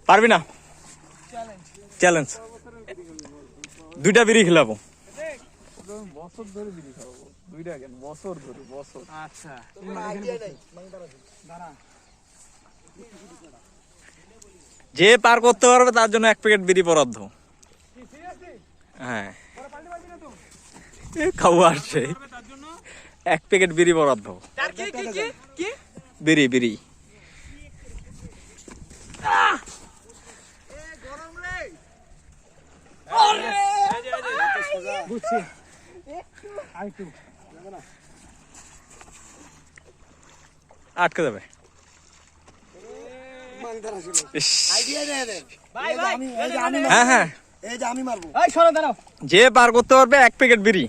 পারবি না? চ্যালেঞ্জ। দুইটা বিড়ি খেলাবো। বছর ধরে বিড়ি খাবো। দুইটা কেন? বছর ধরে বছর। আচ্ছা যে পার করতে পারবে তার জন্য 1 প্যাকেট বিড়ি বরাদ্দ। হ্যাঁ খাওয়া আসছে, 1 প্যাকেট বিড়ি বরাদ্দ। বিড়ি বিড়ি আটকে যাবে। হ্যাঁ হ্যাঁ যে পার করতে পারবে 1 প্যাকেট বিড়ি।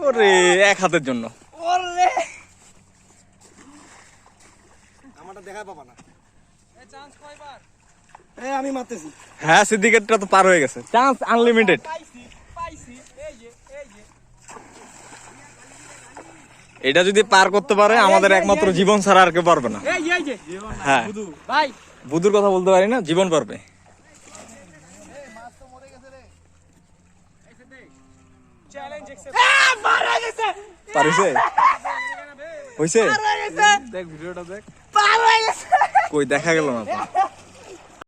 ওরে 1 হাতের জন্য। আমি মারতেছি। হ্যাঁ সিদ্দিকেরটা তো পার হয়ে গেছে, চান্স আনলিমিটেড। এটা যদি পার করতে পারে আমাদের একমাত্র জীবন ছাড়া আর কেউ পারবে না। হ্যাঁ বুধুর কথা বলতে পারি না, জীবন পারবে। পারিছে হইছে? দেখ ভিডিওটা দেখ। কই দেখা গেল না তো।